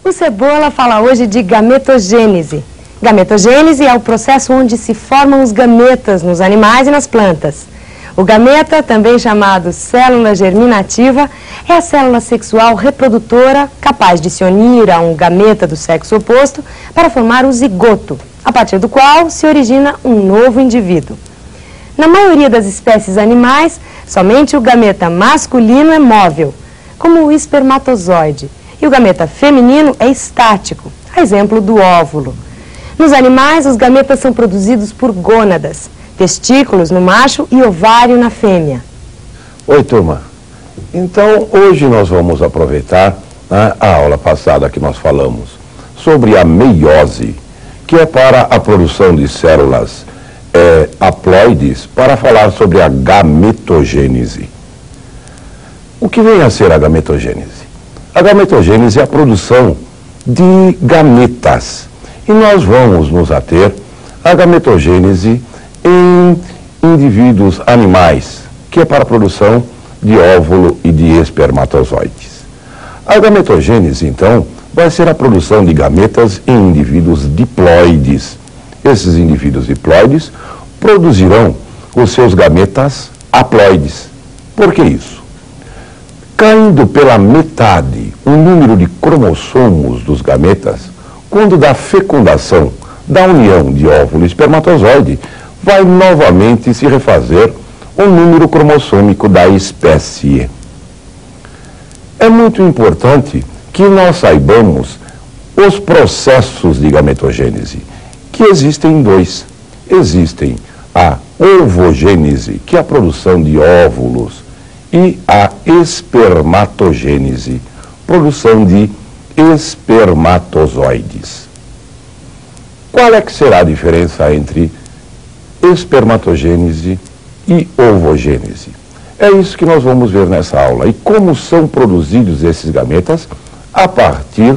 O Cebola fala hoje de gametogênese. Gametogênese é o processo onde se formam os gametas nos animais e nas plantas. O gameta, também chamado célula germinativa, é a célula sexual reprodutora capaz de se unir a um gameta do sexo oposto para formar o zigoto, a partir do qual se origina um novo indivíduo. Na maioria das espécies animais, somente o gameta masculino é móvel, como o espermatozoide, e o gameta feminino é estático, a exemplo do óvulo. Nos animais, os gametas são produzidos por gônadas, testículos no macho e ovário na fêmea. Oi, turma. Então, hoje nós vamos aproveitar a aula passada que nós falamos sobre a meiose, que é para a produção de células haploides, para falar sobre a gametogênese. O que vem a ser a gametogênese? A gametogênese é a produção de gametas. E nós vamos nos ater à gametogênese em indivíduos animais, que é para a produção de óvulo e de espermatozoides. A gametogênese, então, vai ser a produção de gametas em indivíduos diploides. Esses indivíduos diploides produzirão os seus gametas haploides. Por que isso? Caindo pela metade o número de cromossomos dos gametas, quando da fecundação, da união de óvulo e espermatozoide, vai novamente se refazer o número cromossômico da espécie. É muito importante que nós saibamos os processos de gametogênese, que existem dois. Existem a ovogênese, que é a produção de óvulos, e a espermatogênese, produção de espermatozoides. Qual é que será a diferença entre espermatogênese e ovogênese? É isso que nós vamos ver nessa aula. E como são produzidos esses gametas a partir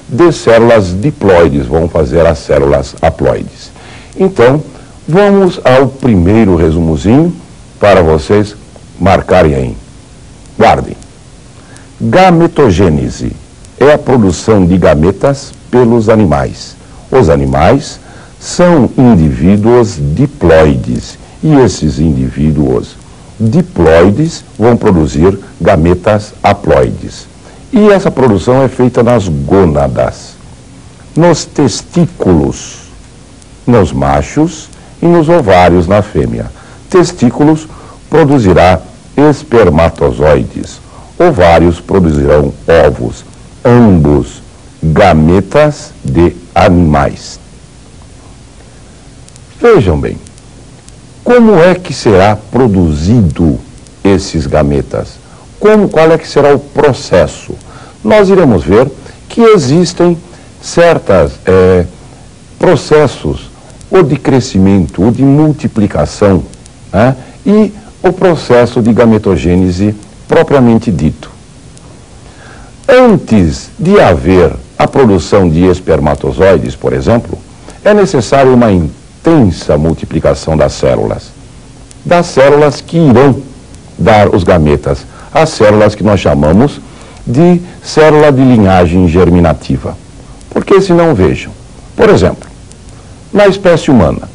de células diploides, vão fazer as células haploides. Então, vamos ao primeiro resumozinho para vocês marcarem aí. Guardem. Gametogênese é a produção de gametas pelos animais. Os animais são indivíduos diploides e esses indivíduos diploides vão produzir gametas haploides. E essa produção é feita nas gônadas, nos testículos, nos machos e nos ovários na fêmea. Testículos produzirá espermatozoides, ovários produzirão ovos, ambos gametas de animais. Vejam bem, como é que será produzido esses gametas? Qual é que será o processo? Nós iremos ver que existem certos processos, ou de crescimento, ou de multiplicação, e o processo de gametogênese propriamente dito. Antes de haver a produção de espermatozoides, por exemplo, é necessário uma intensa multiplicação das células que irão dar os gametas, as células que nós chamamos de célula de linhagem germinativa. Porque se não vejam, por exemplo, na espécie humana,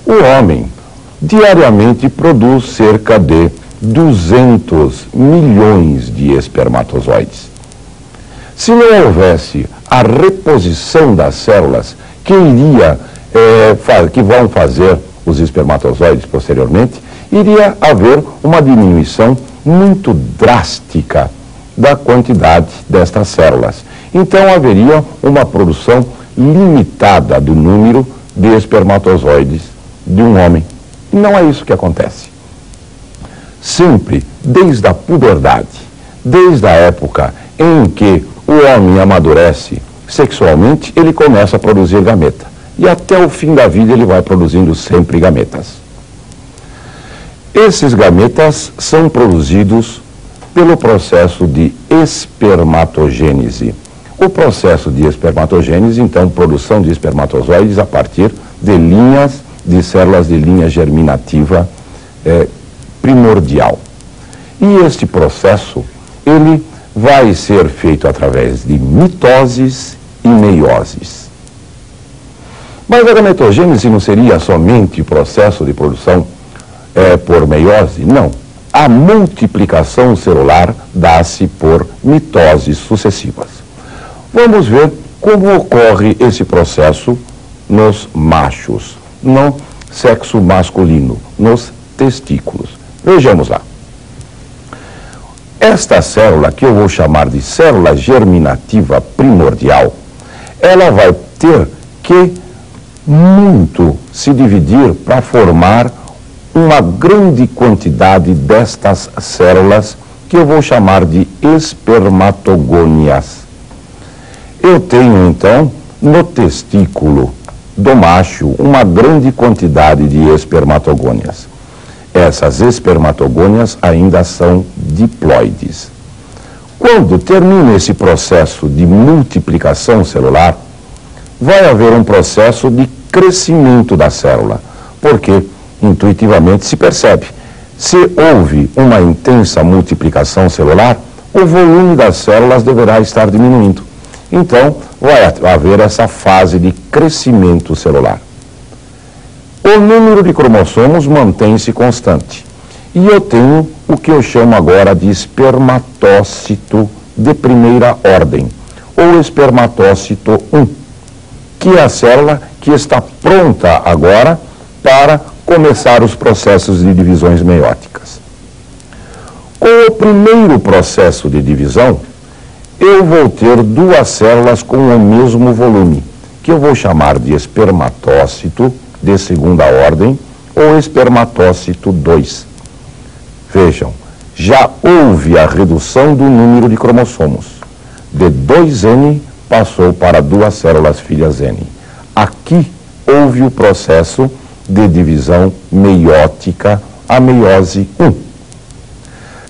o homem diariamente produz cerca de 200 milhões de espermatozoides. Se não houvesse a reposição das células que vão fazer os espermatozoides posteriormente, iria haver uma diminuição muito drástica da quantidade destas células. Então haveria uma produção limitada do número de espermatozoides de um homem. E não é isso que acontece. Sempre, desde a puberdade, desde a época em que o homem amadurece sexualmente, ele começa a produzir gameta. E até o fim da vida ele vai produzindo sempre gametas. Esses gametas são produzidos pelo processo de espermatogênese. O processo de espermatogênese, então, produção de espermatozoides a partir de linhas de células de linha germinativa primordial. E este processo, ele vai ser feito através de mitoses e meioses. Mas a gametogênese não seria somente o processo de produção por meiose? Não. A multiplicação celular dá-se por mitoses sucessivas. Vamos ver como ocorre esse processo nos machos, no sexo masculino, nos testículos. Vejamos lá. Esta célula, que eu vou chamar de célula germinativa primordial, ela vai ter que muito se dividir para formar uma grande quantidade destas células, que eu vou chamar de espermatogônias. Eu tenho, então, no testículo do macho, uma grande quantidade de espermatogônias. Essas espermatogônias ainda são diploides. Quando termina esse processo de multiplicação celular, vai haver um processo de crescimento da célula, porque intuitivamente se percebe, se houve uma intensa multiplicação celular, o volume das células deverá estar diminuindo. Então, vai haver essa fase de crescimento celular. O número de cromossomos mantém-se constante. E eu tenho o que eu chamo agora de espermatócito de primeira ordem, ou espermatócito 1, que é a célula que está pronta agora para começar os processos de divisões meióticas. Com o primeiro processo de divisão, eu vou ter duas células com o mesmo volume, que eu vou chamar de espermatócito de segunda ordem ou espermatócito 2. Vejam, já houve a redução do número de cromossomos. De 2N passou para duas células filhas N. Aqui houve o processo de divisão meiótica, a meiose 1.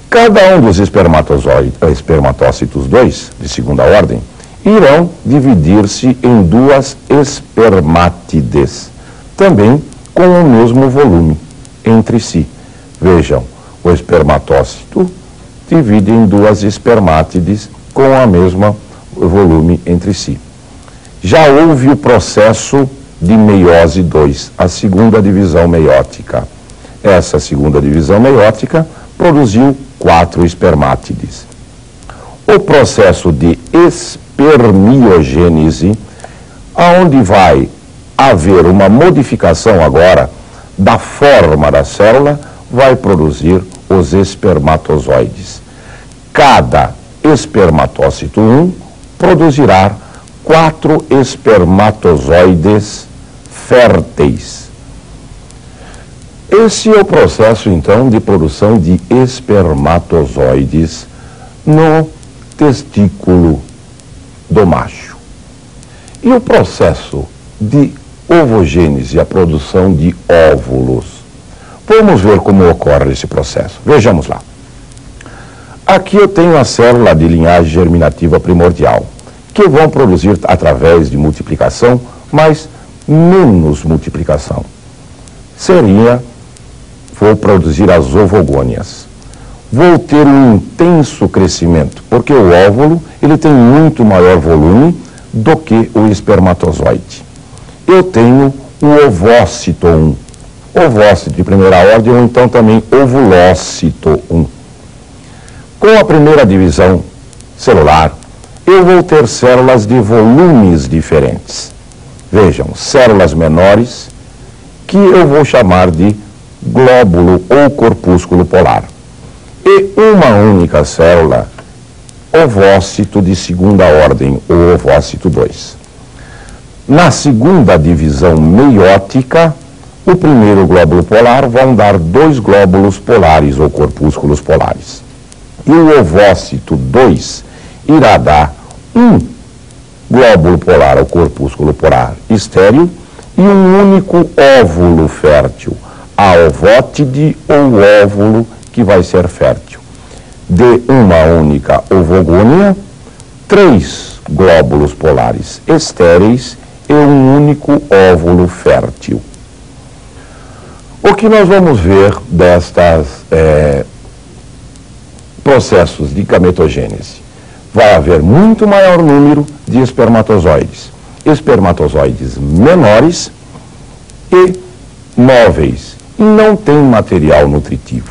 Cada um dos espermatócitos 2, de segunda ordem, irão dividir-se em duas espermátides, também com o mesmo volume entre si. Vejam, o espermatócito divide em duas espermátides com o mesmo volume entre si. Já houve o processo de meiose 2, a segunda divisão meiótica. Essa segunda divisão meiótica produziu 4 espermátides. O processo de espermiogênese, aonde vai haver uma modificação agora da forma da célula, vai produzir os espermatozoides. Cada espermatócito 1 produzirá 4 espermatozoides férteis. Esse é o processo, então, de produção de espermatozoides no testículo do macho. E o processo de ovogênese, a produção de óvulos. Vamos ver como ocorre esse processo. Vejamos lá. Aqui eu tenho a célula de linhagem germinativa primordial, que vão produzir através de multiplicação, mas menos multiplicação. Vou produzir as ovogônias. Vou ter um intenso crescimento, porque o óvulo ele tem muito maior volume do que o espermatozoide. Eu tenho o ovócito 1, ovócito de primeira ordem, ou então também ovulócito 1. Com a primeira divisão celular, eu vou ter células de volumes diferentes. Vejam, células menores, que eu vou chamar de glóbulo ou corpúsculo polar. E uma única célula, ovócito de segunda ordem, ou ovócito 2. Na segunda divisão meiótica, o primeiro glóbulo polar vão dar 2 glóbulos polares, ou corpúsculos polares. E o ovócito 2 irá dar um glóbulo polar, ou corpúsculo polar estéril, e um único óvulo fértil, a ovótide ou óvulo que vai ser fértil. De uma única ovogônia, 3 glóbulos polares estéreis e um único óvulo fértil. O que nós vamos ver destas processos de gametogênese? vai haver muito maior número de espermatozoides. Espermatozoides menores e móveis, e não tem material nutritivo.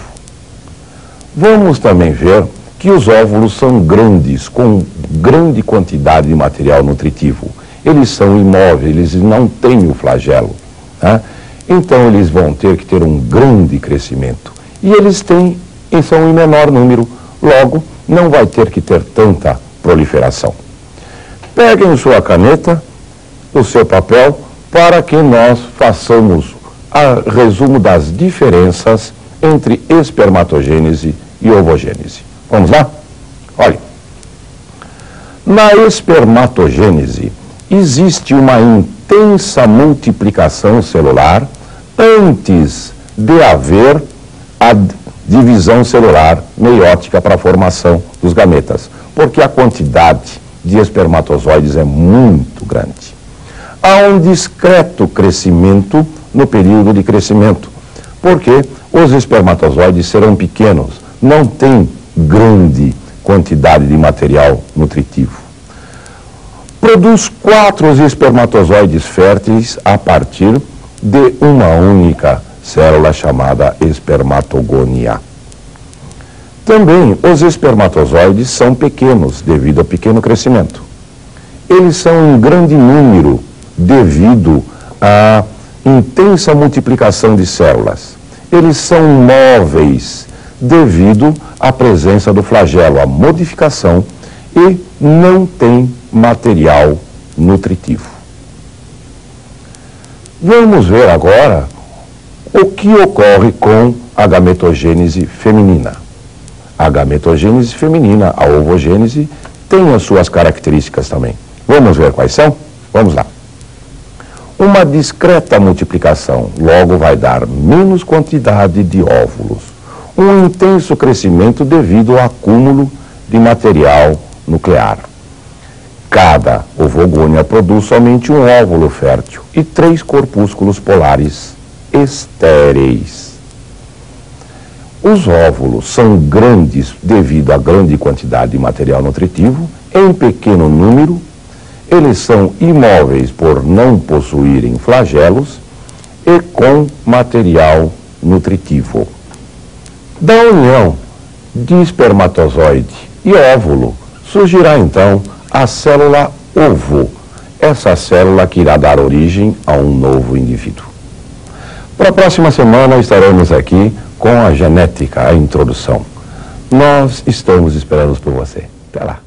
Vamos também ver que os óvulos são grandes, com grande quantidade de material nutritivo. Eles são imóveis, eles não têm o flagelo, né? Então eles vão ter que ter um grande crescimento. E eles são em menor número, logo não vai ter que ter tanta proliferação. Peguem sua caneta, o seu papel, para que nós façamos o resumo das diferenças entre espermatogênese e ovogênese. Vamos lá? Olha, na espermatogênese existe uma intensa multiplicação celular antes de haver a divisão celular meiótica para a formação dos gametas, porque a quantidade de espermatozoides é muito grande. Há um discreto crescimento no período de crescimento, porque os espermatozoides serão pequenos, não tem grande quantidade de material nutritivo. Produz 4 espermatozoides férteis a partir de uma única célula chamada espermatogônia. Também os espermatozoides são pequenos devido ao pequeno crescimento. Eles são em grande número devido à intensa multiplicação de células. Eles são móveis devido à presença do flagelo, à modificação, e não tem material nutritivo. Vamos ver agora o que ocorre com a gametogênese feminina. A gametogênese feminina, a ovogênese, tem as suas características também. Vamos ver quais são? Vamos lá. Uma discreta multiplicação logo vai dar menos quantidade de óvulos. Um intenso crescimento devido ao acúmulo de material nuclear. Cada ovogônia produz somente um óvulo fértil e 3 corpúsculos polares estéreis. Os óvulos são grandes devido à grande quantidade de material nutritivo, em pequeno número. Eles são imóveis por não possuírem flagelos e com material nutritivo. Da união de espermatozoide e óvulo surgirá então a célula ovo, essa célula que irá dar origem a um novo indivíduo. Para a próxima semana estaremos aqui com a genética, a introdução. Nós estamos esperando por você. Até lá.